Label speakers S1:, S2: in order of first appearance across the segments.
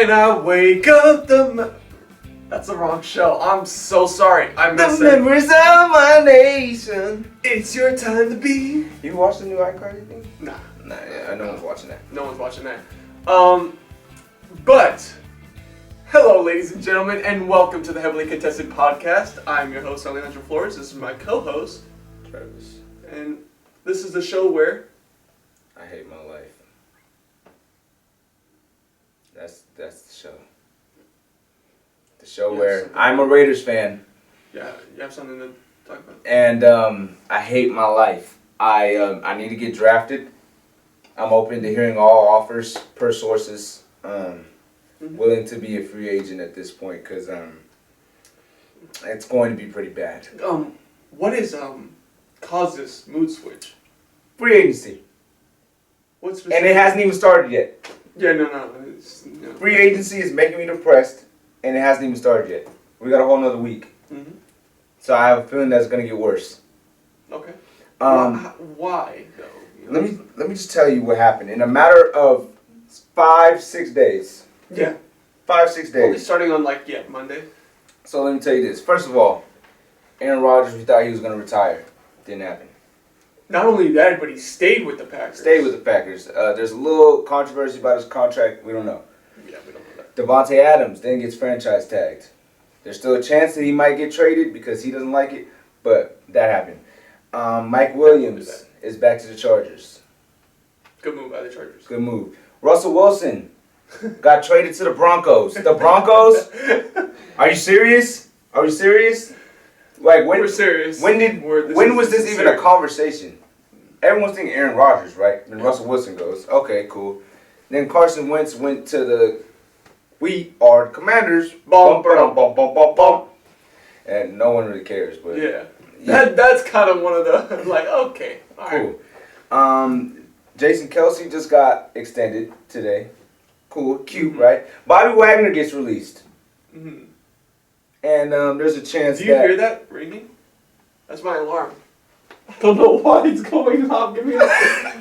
S1: And I wake up That's the wrong show. I'm so sorry. I missed it.
S2: The memories of my nation.
S1: It's your time to be.
S2: You watched the new iCarly thing?
S1: Nah.
S2: Yeah, no one's watching that.
S1: No one's watching that. But hello, ladies and gentlemen, and welcome to the Heavily Contested Podcast. I'm your host, Alejandro Flores. This is my co-host,
S2: Travis.
S1: And this is the show where
S2: I hate my life. That's the show. The show where I'm a Raiders fan.
S1: Yeah, you have something to talk about.
S2: And I hate my life. I need to get drafted. I'm open to hearing all offers per sources. Willing to be a free agent at this point because it's going to be pretty bad.
S1: What is caused this mood switch?
S2: Free agency.
S1: What's
S2: and it hasn't even started yet.
S1: Yeah, no.
S2: Free agency is making me depressed, and it hasn't even started yet. We got a whole nother week.
S1: Mm-hmm.
S2: So I have a feeling that's going to get worse.
S1: Okay. Why, though? You know?
S2: Let me just tell you what happened. In a matter of 5-6 days.
S1: Yeah.
S2: 5-6 days.
S1: Only starting on, Monday.
S2: So let me tell you this. First of all, Aaron Rodgers, we thought he was going to retire. Didn't happen.
S1: Not only that, but he stayed with the Packers.
S2: There's a little controversy about his contract. We don't know.
S1: Yeah, we don't know that.
S2: Devontae Adams then gets franchise tagged. There's still a chance that he might get traded because he doesn't like it, but that happened. Mike Williams is back to the Chargers.
S1: Good move by the Chargers.
S2: Good move. Russell Wilson got traded to the Broncos. The Broncos? Are you serious?
S1: We're serious.
S2: When was this even a conversation? Everyone's thinking Aaron Rodgers, right? And Russell Wilson goes, okay, cool. Then Carson Wentz went to the We Are the Commanders. Bum, bum, bum, bum, bum, bum. And no one really cares, but
S1: yeah. That's kind of one of the okay, all
S2: cool. Right. Jason Kelsey just got extended today. Cool, cute, right? Bobby Wagner gets released.
S1: Mm-hmm.
S2: And there's a chance.
S1: Do you hear that ringing? That's my alarm. I don't know why it's going off. Give me a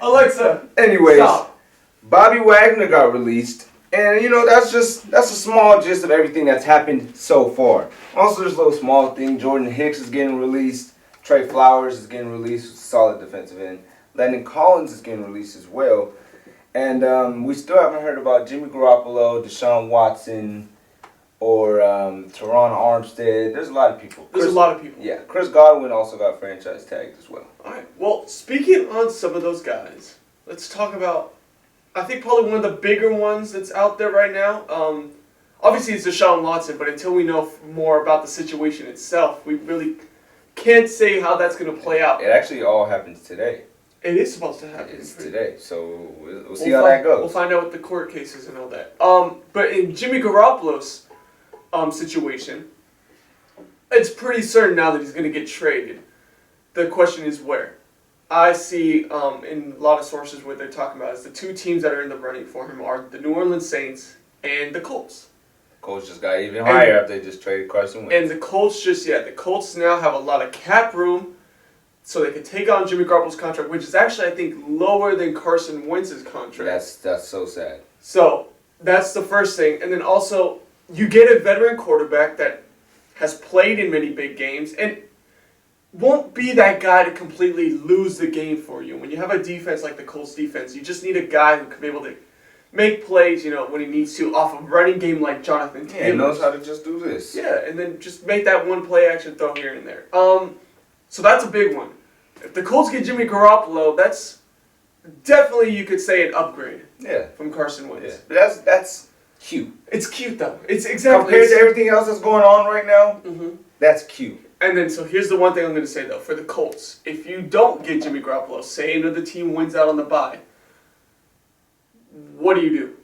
S1: Alexa.
S2: Anyways,
S1: stop.
S2: Bobby Wagner got released, and that's a small gist of everything that's happened so far. Also, there's a little small thing. Jordan Hicks is getting released. Trey Flowers is getting released. Solid defensive end. Landon Collins is getting released as well. And we still haven't heard about Jimmy Garoppolo, Deshaun Watson, or Teron Armstead. There's a lot of people. Yeah, Chris Godwin also got franchise tagged as well.
S1: All right. Well, speaking on some of those guys, let's talk about, I think probably one of the bigger ones that's out there right now. Obviously, it's Deshaun Watson, but until we know more about the situation itself, we really can't say how that's going to play out.
S2: It actually all happens today.
S1: It is supposed to happen.
S2: It's today, so we'll see how that goes.
S1: We'll find out with the court cases and all that. But in Jimmy Garoppolo's situation, it's pretty certain now that he's going to get traded. The question is where. I see in a lot of sources what they're talking about is the two teams that are in the running for him are the New Orleans Saints and the Colts.
S2: Colts just got even higher after they just traded Carson Wentz.
S1: And the Colts now have a lot of cap room, so they can take on Jimmy Garoppolo's contract, which is actually, I think, lower than Carson Wentz's contract.
S2: That's so sad.
S1: So that's the first thing. And then also, you get a veteran quarterback that has played in many big games and won't be that guy to completely lose the game for you. When you have a defense like the Colts defense, you just need a guy who can be able to make plays, when he needs to, off a running game like Jonathan Taylor.
S2: Yeah, he knows how to just do this.
S1: Yeah, and then just make that one play action throw here and there. So that's a big one. If the Colts get Jimmy Garoppolo, that's definitely, you could say, an upgrade.
S2: Yeah.
S1: From Carson Wentz.
S2: Yeah. That's cute.
S1: It's cute, though. It's exactly
S2: compared to everything else that's going on right now.
S1: Mm-hmm.
S2: That's cute.
S1: And then, so here's the one thing I'm going to say, though. For the Colts, if you don't get Jimmy Garoppolo, say another team wins out on the bye, what do?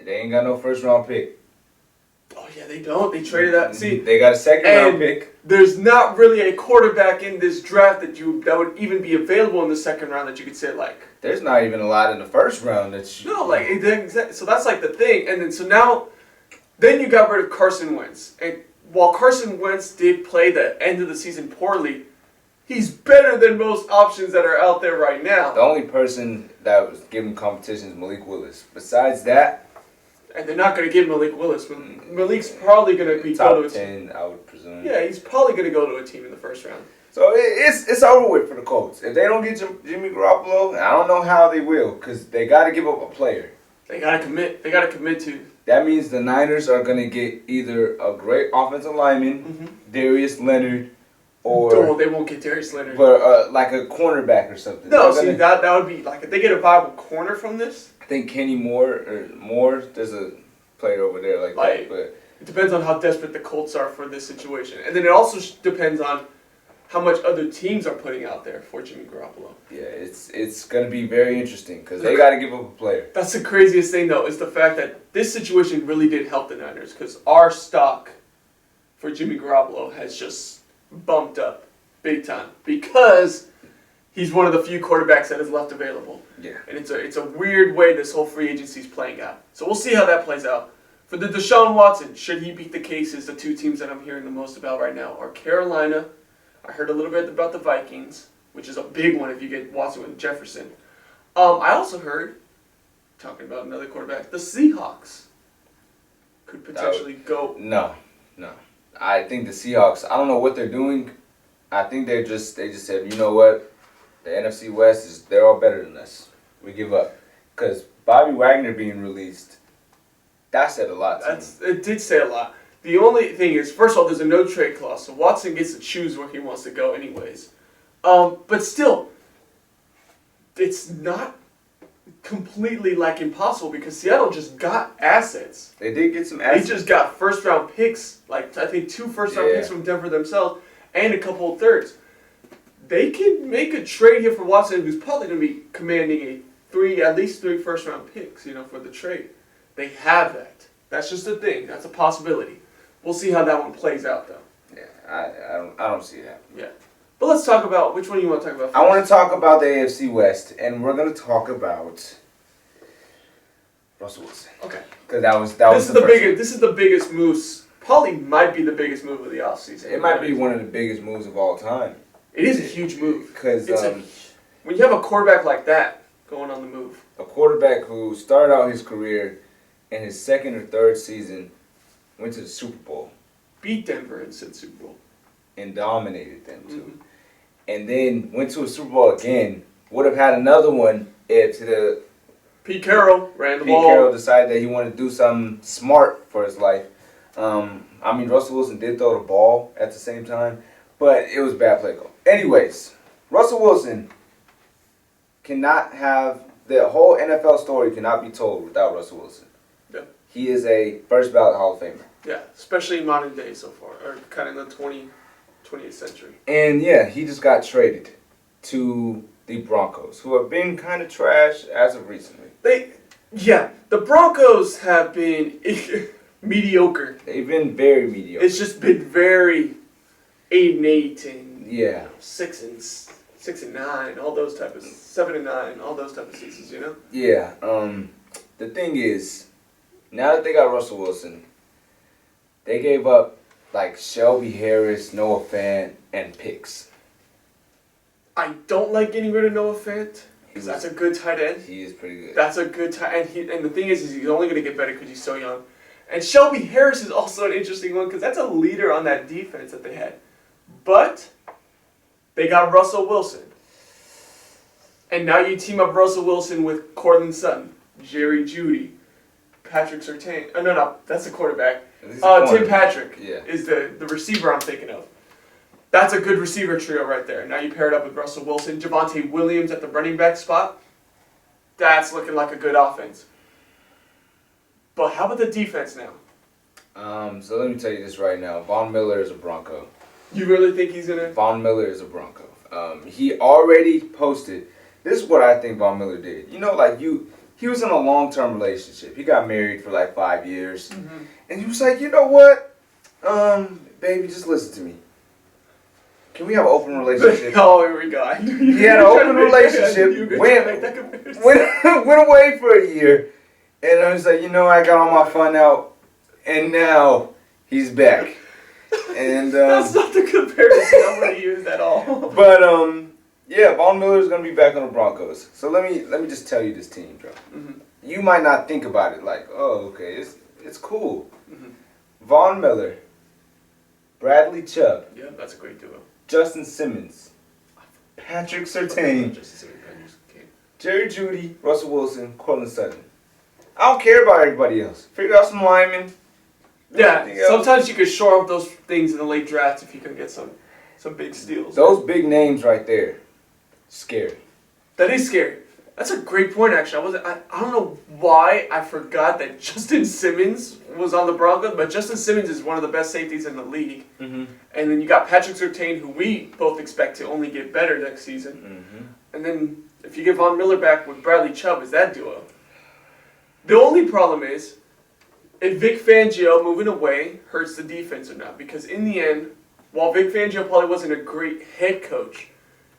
S2: They ain't got no first-round pick.
S1: Oh, yeah, they don't. They traded that. See,
S2: they got a second-round pick.
S1: There's not really a quarterback in this draft that would even be available in the second round that you could say,
S2: There's not even a lot in the first round that you...
S1: No, so that's the thing. And then, so now, then you got rid of Carson Wentz. And while Carson Wentz did play the end of the season poorly, he's better than most options that are out there right now.
S2: The only person that was giving competition is Malik Willis. Besides that,
S1: And they're not going to give Malik Willis. Malik's probably going to be
S2: top
S1: go to
S2: 10, I would presume.
S1: Yeah, he's probably going to go to a team in the first round.
S2: So it's over with for the Colts. If they don't get Jimmy Garoppolo, I don't know how they will, because they got to give up a player.
S1: They got to commit. They got to commit to.
S2: That means the Niners are going to get either a great offensive lineman, Darius Leonard, or
S1: they won't get Darius Leonard.
S2: But like a cornerback or something.
S1: No, see that would be like if they get a viable corner from this.
S2: I think Kenny Moore. There's a player over there like that. But
S1: it depends on how desperate the Colts are for this situation, and then it also depends on how much other teams are putting out there for Jimmy Garoppolo.
S2: Yeah, it's going to be very interesting because they got to give up a player.
S1: That's the craziest thing, though, is the fact that this situation really did help the Niners because our stock for Jimmy Garoppolo has just bumped up big time because he's one of the few quarterbacks that is left available.
S2: Yeah.
S1: And it's a weird way this whole free agency is playing out. So we'll see how that plays out. For the Deshaun Watson, should he beat the cases, the two teams that I'm hearing the most about right now are Carolina. I heard a little bit about the Vikings, which is a big one if you get Watson with Jefferson. I also heard, talking about another quarterback, the Seahawks could potentially go.
S2: No. I think the Seahawks, I don't know what they're doing. I think they just said, you know what, the NFC West they're all better than us. We give up. Because Bobby Wagner being released, that said a lot to me.
S1: It did say a lot. The only thing is, first of all, there's a no-trade clause, so Watson gets to choose where he wants to go anyways. But still, it's not completely impossible because Seattle just got assets.
S2: They did get some assets.
S1: They just got first-round picks, I think 2 first-round picks from Denver themselves, and a couple of thirds. They can make a trade here for Watson, who's probably going to be commanding at least 3 first-round picks, for the trade. They have that. That's just a thing. That's a possibility. We'll see how that one plays out, though.
S2: Yeah, I don't see that.
S1: Yeah. But let's talk about, which one you want to talk about first?
S2: I want to talk about the AFC West, and we're going to talk about Russell Wilson.
S1: Okay.
S2: Because that was the first one.
S1: This is the biggest move, probably might be the biggest move of the offseason.
S2: It might be one of the biggest moves of all time.
S1: It is a huge move.
S2: Because
S1: when you have a quarterback like that going on the move.
S2: A quarterback who started out his career in his second or third season, went to the Super Bowl.
S1: Beat Denver in said Super Bowl.
S2: And dominated them, too. Mm-hmm. And then went to a Super Bowl again. Would have had another one if
S1: Pete Carroll ran the ball.
S2: Pete Carroll decided that he wanted to do something smart for his life. Russell Wilson did throw the ball at the same time, but it was bad play call. Anyways, Russell Wilson cannot have the whole NFL story cannot be told without Russell Wilson.
S1: Yeah.
S2: He is a first ballot Hall of Famer.
S1: Yeah, especially in modern day so far, or kind of in the 20th century.
S2: And yeah, he just got traded to the Broncos, who have been kind of trash as of recently.
S1: The Broncos have been mediocre.
S2: They've been very mediocre.
S1: It's just been very 8-8 and 6-9, all those type of 7-9, all those type of seasons,
S2: Yeah. The thing is, now that they got Russell Wilson, they gave up Shelby Harris, Noah Fant, and picks.
S1: I don't like getting rid of Noah Fant because that's a good tight end.
S2: He is pretty good.
S1: That's a good tight end. And the thing is he's only going to get better because he's so young. And Shelby Harris is also an interesting one because that's a leader on that defense that they had. But they got Russell Wilson. And now you team up Russell Wilson with Cortland Sutton, Jerry Jeudy, Patrick Surtain. Oh, no, that's the quarterback. Tim Patrick is the receiver I'm thinking of. That's a good receiver trio right there. Now you pair it up with Russell Wilson, Javonte Williams at the running back spot. That's looking like a good offense. But how about the defense now?
S2: So let me tell you this right now. Von Miller is a Bronco.
S1: You really think he's going to?
S2: Von Miller is a Bronco. He already posted. This is what I think Von Miller did. He was in a long-term relationship. He got married for 5 years. Mm-hmm. And he was like, you know what? Baby, just listen to me. Can we have an open relationship?
S1: Oh, here we go.
S2: He had an open relationship. Went away for a year. And I was like, I got all my fun out. And now he's back. And
S1: that's not the comparison I'm going to use at all.
S2: But, Von Miller is going to be back on the Broncos. So let me just tell you this team, Joe. Mm-hmm. you might not think about it like, oh, okay, it's cool.
S1: Mhm.
S2: Von Miller, Bradley Chubb,
S1: Yeah, that's a great duo.
S2: Justin Simmons, Patrick Surtain, Jerry Jeudy, Russell Wilson, Cortland Sutton. I don't care about everybody else. Figure out some linemen.
S1: Yeah,
S2: Everything else.
S1: sometimes you could shore up those things in the late draft if you can get some big steals.
S2: Those big names right there, scary.
S1: That is scary. That's a great point, actually. I don't know why I forgot that Justin Simmons was on the Broncos, but Justin Simmons is one of the best safeties in the league.
S2: Mm-hmm.
S1: And then you got Patrick Surtain, who we both expect to only get better next season.
S2: Mm-hmm.
S1: And then if you get Von Miller back with Bradley Chubb, is that duo? The only problem is if Vic Fangio moving away hurts the defense or not. Because in the end, while Vic Fangio probably wasn't a great head coach,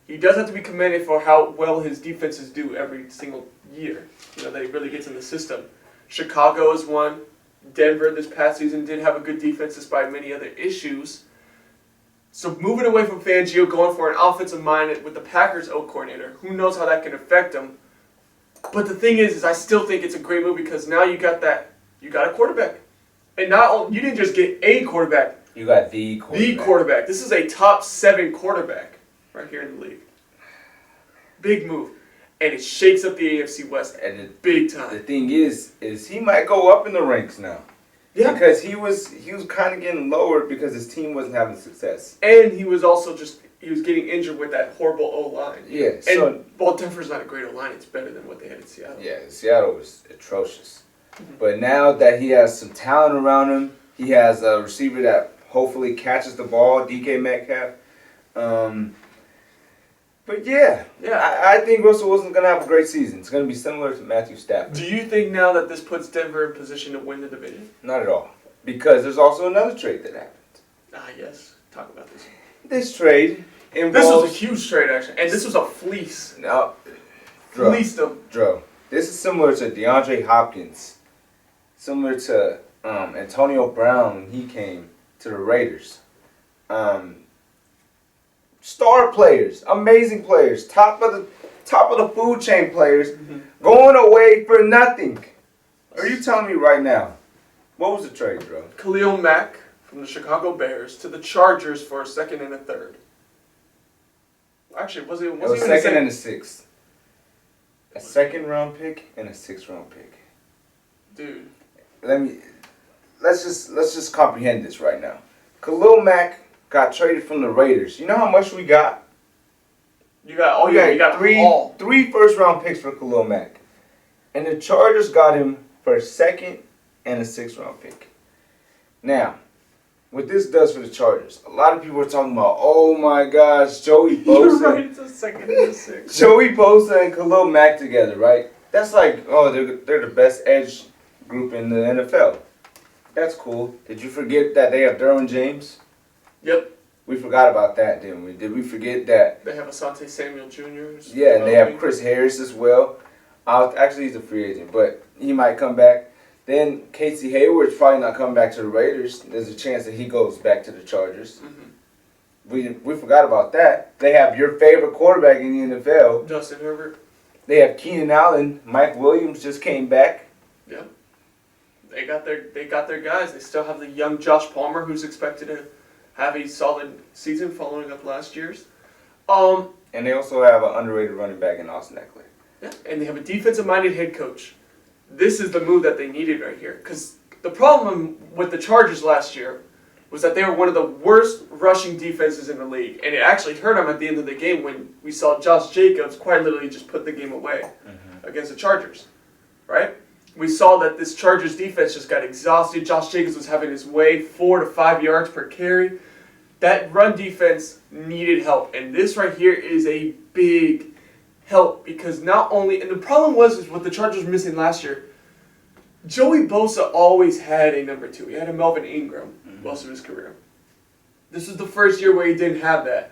S1: he does have to be commended for how well his defenses do every single year. You know, that he really gets in the system. Chicago is one. Denver this past season did have a good defense despite many other issues. So moving away from Fangio, going for an offensive mind with the Packers O coordinator, who knows how that can affect him. But the thing is I still think it's a great move because now you got a quarterback. And you didn't just get a quarterback.
S2: You got the quarterback.
S1: The quarterback. This is a top 7 quarterback right here in the league. Big move. And it shakes up the AFC West big time.
S2: The thing is he might go up in the ranks now.
S1: Yeah.
S2: Because he was kind of getting lowered because his team wasn't having success.
S1: And he was also he was getting injured with that horrible O-line.
S2: Yeah.
S1: And while Denver's not a great O-line, it's better than what they had in Seattle.
S2: Yeah, Seattle was atrocious. Mm-hmm. But now that he has some talent around him, he has a receiver that hopefully catches the ball, DK Metcalf. But yeah, I think Russell Wilson's going to have a great season. It's going to be similar to Matthew Stafford.
S1: Do you think now that this puts Denver in position to win the division?
S2: Not at all. Because there's also another trade that happened.
S1: Yes. Talk about this.
S2: This trade involves...
S1: This was a huge trade, actually. And this was a fleece.
S2: No.
S1: Fleeced them.
S2: This is similar to DeAndre Hopkins. Similar to Antonio Brown when he came to the Raiders. Star players, amazing players, top of the food chain players, going away for nothing. Are you telling me right now? What was the trade, bro?
S1: Khalil Mack from the Chicago Bears to the Chargers for a second and a third. Actually, was it
S2: was
S1: even
S2: second and a sixth. A second round pick and a 6th round pick.
S1: Dude.
S2: Let's just comprehend this right now. Khalil Mack got traded from the Raiders. You know how much we got?
S1: You got
S2: three first round picks for Khalil Mack. And the Chargers got him for a 2nd and a 6th round pick. Now, what this does for the Chargers, a lot of people are talking about, oh my gosh, Joey Bosa.
S1: You're right, it's a 2nd and a 6th.
S2: Joey Bosa and Khalil Mack together, right? That's like, oh, they're the best edge group in the NFL. That's cool. Did you forget that they have Derwin James?
S1: Yep.
S2: We forgot about that, didn't we? Did we forget that?
S1: They have Asante Samuel Jr.
S2: Yeah, and they have Chris Harris as well. Actually, he's a free agent, but he might come back. Then Casey Hayward's probably not coming back to the Raiders. There's a chance that he goes back to the Chargers. Mm-hmm. We forgot about that. They have your favorite quarterback in the NFL.
S1: Justin Herbert.
S2: They have Keenan Allen. Mike Williams just came back.
S1: Yeah. They got their guys. They still have the young Josh Palmer, who's expected to have a solid season following up last year's.
S2: And they also have an underrated running back in Austin Eckler.
S1: Yeah, and they have a defensive-minded head coach. This is the move that they needed right here. Because the problem with the Chargers last year was that they were one of the worst rushing defenses in the league. And it actually hurt them at the end of the game when we saw Josh Jacobs quite literally just put the game away against the Chargers. Right? We saw that this Chargers defense just got exhausted. Josh Jacobs was having his way, 4 to 5 yards per carry. That run defense needed help. And this right here is a big help because not only, and the problem was what the Chargers were missing last year, Joey Bosa always had a number 2. He had a Melvin Ingram most of his career. This is the first year where he didn't have that.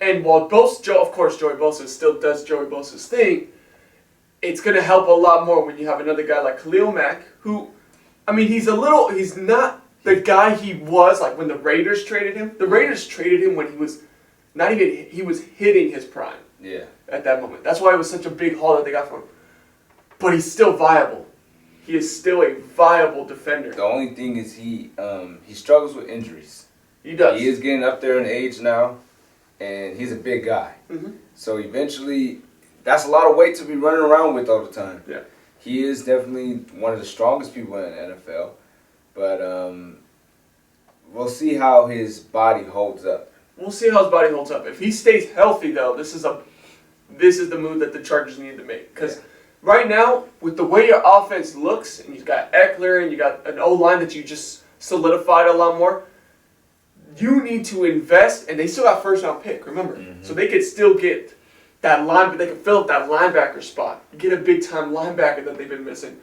S1: And while of course Joey Bosa still does Joey Bosa's thing, it's going to help a lot more when you have another guy like Khalil Mack, who, I mean, he's not the guy he was like when the Raiders traded him. The Raiders traded him when he was hitting his prime.
S2: Yeah.
S1: At that moment. That's why it was such a big haul that they got for him. but he's still viable. He is still a viable defender.
S2: The only thing is he struggles with injuries.
S1: He does.
S2: He is getting up there in age now, and he's a big guy.
S1: Mm-hmm.
S2: So eventually, that's a lot of weight to be running around with all the time.
S1: Yeah.
S2: He is definitely one of the strongest people in the NFL, but we'll see how his body holds up.
S1: We'll see how his body holds up. If he stays healthy, though, this is the move that the Chargers need to make. Because right now, with the way your offense looks, and you've got Eckler and you got an O-line that you just solidified a lot more, you need to invest, and they still got first-round pick, remember.
S2: Mm-hmm. So
S1: they could still get that line, they could fill up that linebacker spot. Get a big-time linebacker that they've been missing.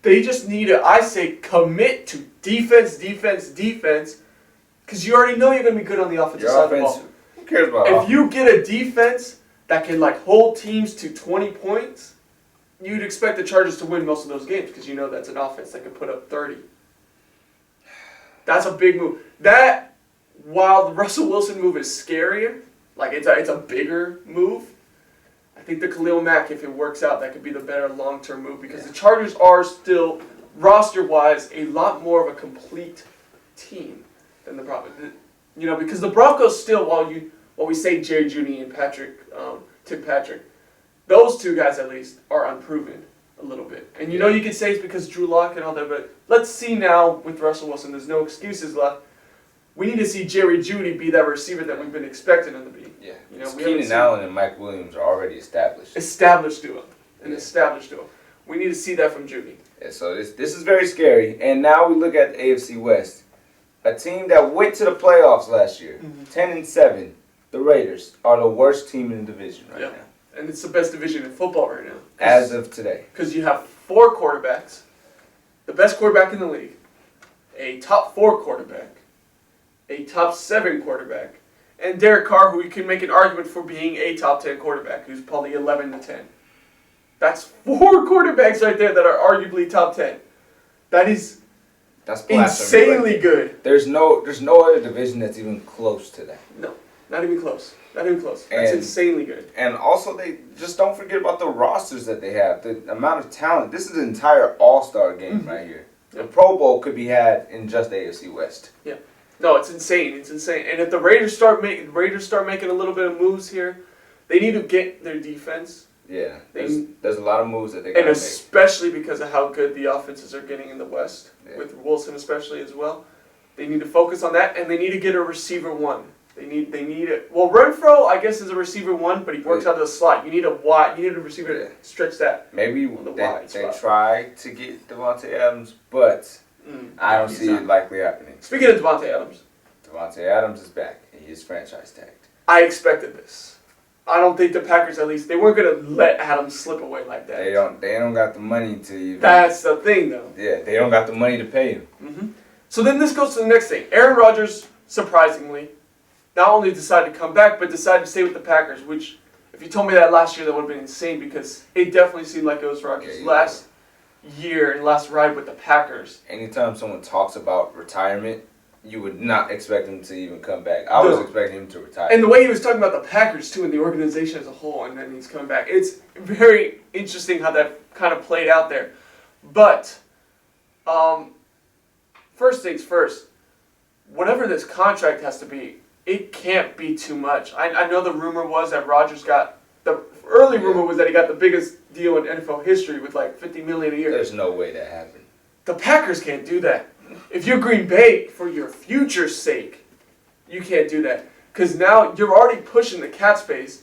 S1: They just need to, I say, commit to defense, because you already know you're going to be good on the offensive side of the ball.
S2: Who cares about
S1: If you get a defense that can hold teams to 20 points, you'd expect the Chargers to win most of those games because you know that's an offense that can put up 30. That's a big move. That, while the Russell Wilson move is scarier, it's a bigger move, I think the Khalil Mack, if it works out, that could be the better long-term move because the Chargers are still, roster-wise, a lot more of a complete team than the Broncos. Because the Broncos still, while we say Jerry Jeudy and Tim Patrick, those two guys at least are unproven a little bit. And you could say it's because Drew Lock and all that, but let's see now with Russell Wilson, there's no excuses left. We need to see Jerry Jeudy be that receiver that we've been expecting him to be.
S2: Yeah.
S1: Keenan
S2: Allen and Mike Williams are already established.
S1: Established duo. We need to see that from Jeudy.
S2: Yeah, so this is very scary. And now we look at the AFC West. A team that went to the playoffs last year, 10-7. The Raiders are the worst team in the division right now.
S1: And it's the best division in football right now.
S2: As of today.
S1: Because you have 4 quarterbacks, the best quarterback in the league, a top 4 quarterback, a top 7 quarterback, and Derek Carr, who you can make an argument for being a top 10 quarterback, who's probably 11-10. That's 4 quarterbacks right there that are arguably top 10. That's insanely good.
S2: There's no other division that's even close to that.
S1: No, not even close. That's insanely good.
S2: And also, they just don't forget about the rosters that they have. The amount of talent. This is an entire all-star game right here. The Pro Bowl could be had in just the AFC West.
S1: Yeah. No, it's insane. And if the Raiders start making a little bit of moves here, they need to get their defense.
S2: Yeah. There's a lot of moves that they got to make.
S1: And especially because of how good the offenses are getting in the West, with Wilson especially as well. They need to focus on that, and they need to get a receiver 1. They need it. Well, Renfro, I guess, is a receiver 1, but he works out of the slot. You need a receiver to stretch that.
S2: Maybe they try to get Devontae Adams, but I don't see it likely happening.
S1: Speaking of Devontae
S2: Adams is back. He is franchise tagged.
S1: I expected this. I don't think the Packers, at least, they weren't going to let Adams slip away like that.
S2: They don't got the money to even.
S1: That's the thing, though.
S2: Yeah, they don't got the money to pay him.
S1: Mm-hmm. So then this goes to the next thing. Aaron Rodgers, surprisingly, not only decided to come back, but decided to stay with the Packers, which, if you told me that last year, that would have been insane because it definitely seemed like it was Rodgers' last year and last ride with the Packers.
S2: Anytime someone talks about retirement, you would not expect him to even come back. I was expecting him to retire.
S1: And the way he was talking about the Packers, too, and the organization as a whole, and then he's coming back. It's very interesting how that kind of played out there. But, first things first, whatever this contract has to be, it can't be too much. I know the rumor was that Rodgers got, the early rumor was that he got the biggest deal in NFL history with $50 million a year.
S2: There's no way that happened.
S1: The Packers can't do that. If you're Green Bay, for your future's sake, you can't do that. Because now you're already pushing the cap space.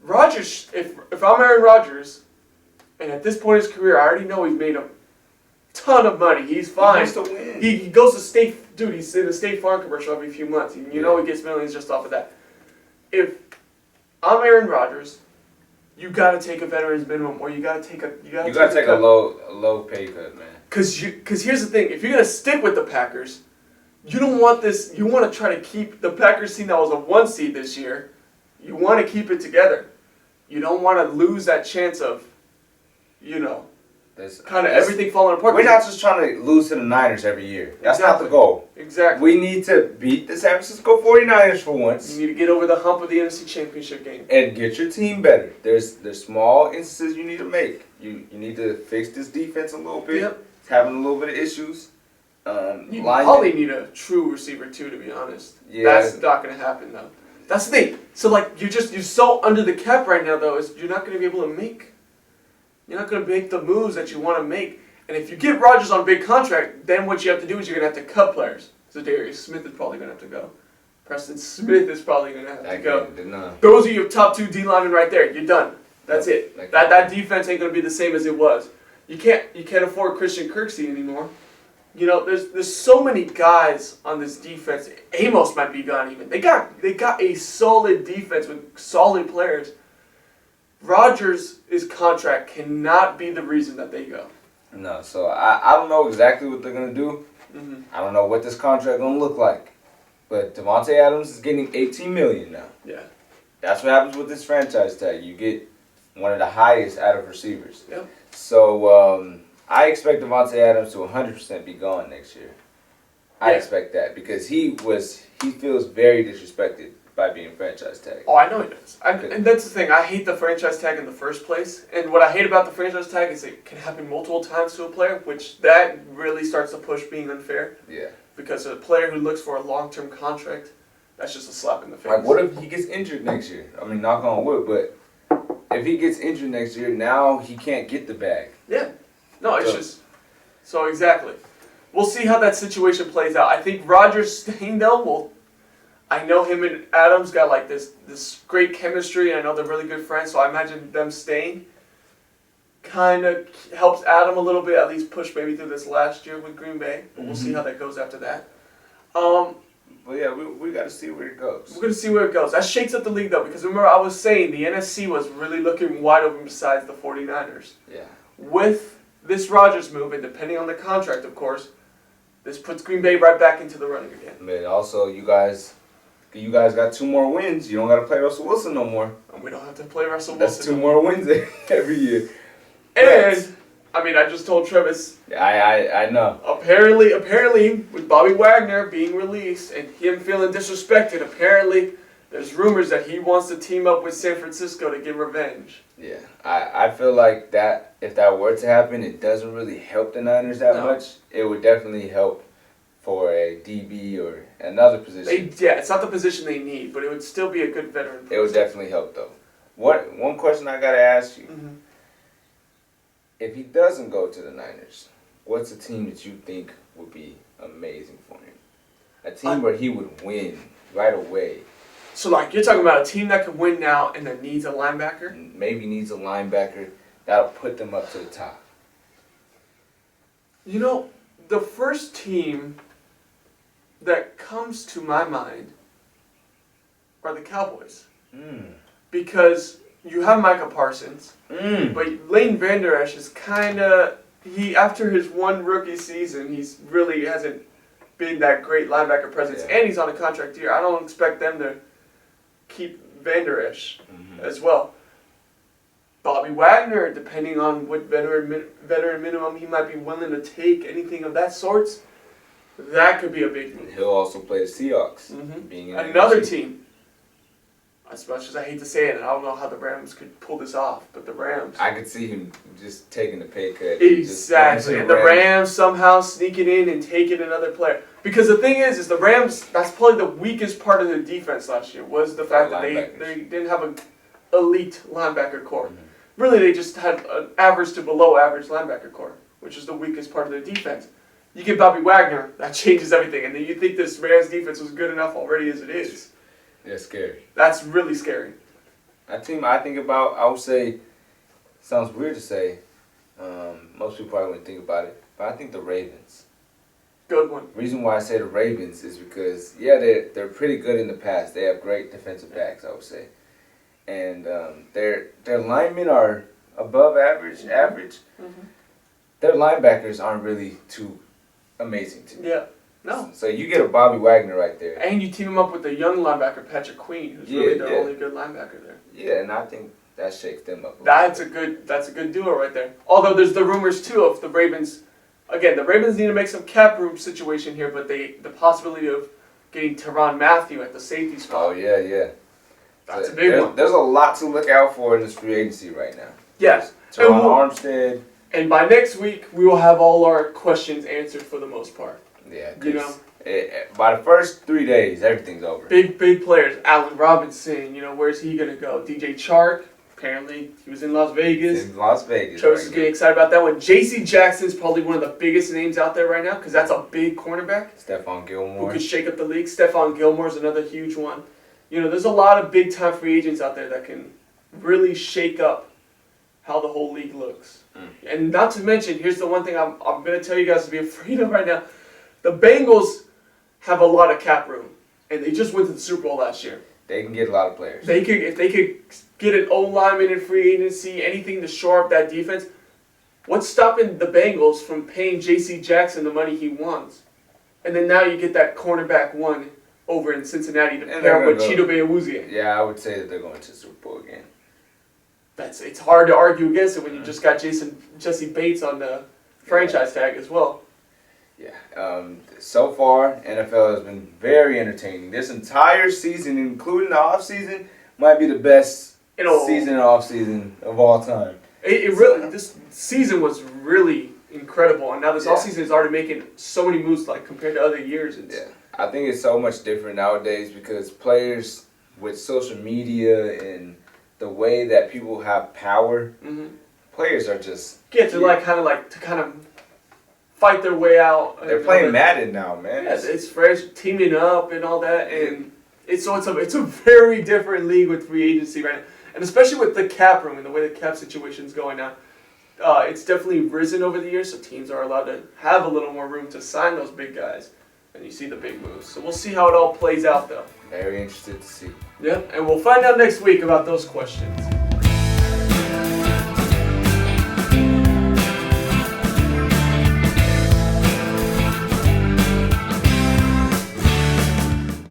S1: Rodgers, if I'm Aaron Rodgers, and at this point in his career, I already know he's made a ton of money. He's fine.
S2: He wants to win.
S1: He goes to State, dude, he's in a State Farm commercial every few months. You know he gets millions just off of that. If I'm Aaron Rodgers, you got to take a veteran's minimum, or you got to take a
S2: low pay cut, man.
S1: Because here's the thing, if you're going to stick with the Packers, you don't want this, you want to try to keep the Packers team that was a 1 seed this year, you want to keep it together. You don't want to lose that chance of, kind of everything falling apart.
S2: We're not just trying to lose to the Niners every year. That's not the goal.
S1: Exactly.
S2: We need to beat the San Francisco 49ers for once.
S1: You need to get over the hump of the NFC Championship game.
S2: And get your team better. There's small instances you need to make. You need to fix this defense a little bit.
S1: Yep.
S2: It's having a little bit of issues.
S1: You probably need a true receiver too, to be honest.
S2: Yeah.
S1: That's not going to happen though. That's the thing. So like you're so under the cap right now though, is you're not going to be able to make. You're not going to make the moves that you want to make. And if you get Rodgers on a big contract, then what you have to do is you're going to have to cut players. So Darius Smith is probably going to have to go. Preston Smith is probably going to have to go. Those are your top 2 D linemen right there. You're done. That's it. That defense ain't going to be the same as it was. You can't afford Christian Kirksey anymore. You know, there's so many guys on this defense. Amos might be gone even. They got a solid defense with solid players. Rodgers' contract cannot be the reason that they go.
S2: No, so I don't know exactly what they're gonna do.
S1: Mm-hmm.
S2: I don't know what this contract gonna look like. But Devontae Adams is getting $18 million now.
S1: Yeah.
S2: That's what happens with this franchise tag. You get one of the highest out of receivers.
S1: Yep.
S2: So I expect Devontae Adams to 100% be gone next year. I expect that because he feels very disrespected by being franchise tagged.
S1: Oh, I know he does. And that's the thing. I hate the franchise tag in the first place. And what I hate about the franchise tag is it can happen multiple times to a player, which that really starts to push being unfair.
S2: Yeah.
S1: Because a player who looks for a long-term contract, that's just a slap in the face.
S2: Like, what if he gets injured next year? I mean, knock on wood, but if he gets injured next year, now he can't get the bag.
S1: Yeah. No, it's just... So, exactly. We'll see how that situation plays out. I think Rodgers staying, though, I know him and Adams got, like, this great chemistry, and I know they're really good friends, so I imagine them staying kind of helps Adam a little bit, at least push maybe through this last year with Green Bay. But we'll see how that goes after that.
S2: But yeah, we got to see where it goes.
S1: We're going to see where it goes. That shakes up the league, though, because remember I was saying the NFC was really looking wide open besides the 49ers.
S2: Yeah.
S1: With this Rodgers move, and depending on the contract, of course, this puts Green Bay right back into the running again.
S2: But also, you guys got 2 more wins. You don't got to play Russell Wilson no more.
S1: And we don't have to play Russell Wilson.
S2: That's 2 more wins every year.
S1: And, I mean, I just told Travis.
S2: I know.
S1: Apparently, with Bobby Wagner being released and him feeling disrespected, apparently there's rumors that he wants to team up with San Francisco to get revenge.
S2: Yeah, I feel like that if that were to happen, it doesn't really help the Niners that much. It would definitely help for a DB or another position.
S1: It's not the position they need, but it would still be a good veteran person.
S2: It would definitely help, though. One question I got to ask you.
S1: Mm-hmm.
S2: If he doesn't go to the Niners, what's a team that you think would be amazing for him? A team where he would win right away.
S1: So, like, you're talking about a team that could win now and that needs a linebacker?
S2: Maybe needs a linebacker. That'll put them up to the top.
S1: You know, the first team that comes to my mind are the Cowboys. Because you have Micah Parsons, but Lane Vander Esch is kind of, after his one rookie season, he's really hasn't been that great linebacker presence, and he's on a contract year. I don't expect them to keep Vander Esch as well. Bobby Wagner, depending on what veteran minimum he might be willing to take, anything of that sorts, that could be a big move.
S2: He'll also play the Seahawks. Being in
S1: Another team. As much as I hate to say it, I don't know how the Rams could pull this off, but the Rams.
S2: I could see him just taking the pay cut.
S1: Exactly. And the Rams somehow sneaking in and taking another player. Because the thing is the Rams, that's probably the weakest part of their defense last year, was the fact that they didn't have an elite linebacker core. Really, they just had an average to below average linebacker core, which is the weakest part of their defense. You get Bobby Wagner, that changes everything. And then you think this Rams defense was good enough already as it is.
S2: That's scary.
S1: That's really scary.
S2: A team I think about, I would say, sounds weird to say. Most people probably wouldn't think about it, but I think the Ravens.
S1: Good one.
S2: Reason why I say the Ravens is because, they're pretty good in the past. They have great defensive backs, I would say. And their linemen are above average. Their linebackers aren't really too amazing to me.
S1: Yeah. No.
S2: So you get a Bobby Wagner right there.
S1: And you team him up with the young linebacker, Patrick Queen, who's really the only good linebacker there.
S2: Yeah, and I think that shakes them up.
S1: That's a good duo right there. Although there's the rumors too of the Ravens. Again, the Ravens need to make some cap room situation here, but the possibility of getting Tyrann Mathieu at the safety spot.
S2: Oh yeah.
S1: That's a big one.
S2: There's a lot to look out for in this free agency right now.
S1: Yes.
S2: Teron Armstead.
S1: And by next week, we will have all our questions answered for the most part.
S2: Yeah,
S1: you know,
S2: by the first 3 days, everything's over.
S1: Big players. Allen Robinson, where's he gonna go? DJ Chark, apparently he was in Las Vegas.
S2: In Las Vegas.
S1: Travis is getting excited about that one. J.C. Jackson is probably one of the biggest names out there right now because that's a big cornerback.
S2: Stephon Gilmore.
S1: Who could shake up the league. Stephon Gilmore is another huge one. There's a lot of big time free agents out there that can really shake up how the whole league looks. And not to mention, here's the one thing I'm going to tell you guys to be afraid of right now. The Bengals have a lot of cap room, and they just went to the Super Bowl last year.
S2: They can get a lot of players.
S1: If they could get an O-lineman in free agency, anything to shore up that defense, what's stopping the Bengals from paying J.C. Jackson the money he wants? And then now you get that cornerback one over in Cincinnati to pair him with Cheeto Awuzie.
S2: Yeah, I would say that they're going to the Super Bowl again.
S1: It's hard to argue against it when you just got Jesse Bates on the franchise tag as well.
S2: Yeah. So far, NFL has been very entertaining. This entire season, including the off season, might be the best season and off season of all time.
S1: This season was really incredible, and now this off season is already making so many moves compared to other years.
S2: I think it's so much different nowadays because players with social media and the way that people have power, players are just
S1: kind of fight their way out.
S2: They're playing Madden now, man.
S1: Yeah, it's fresh, teaming up and all that, and it's a very different league with free agency right now, and especially with the cap room and the way the cap situation is going now. It's definitely risen over the years, so teams are allowed to have a little more room to sign those big guys, and you see the big moves. So we'll see how it all plays out, though.
S2: Very interested to see.
S1: Yeah, and we'll find out next week about those questions.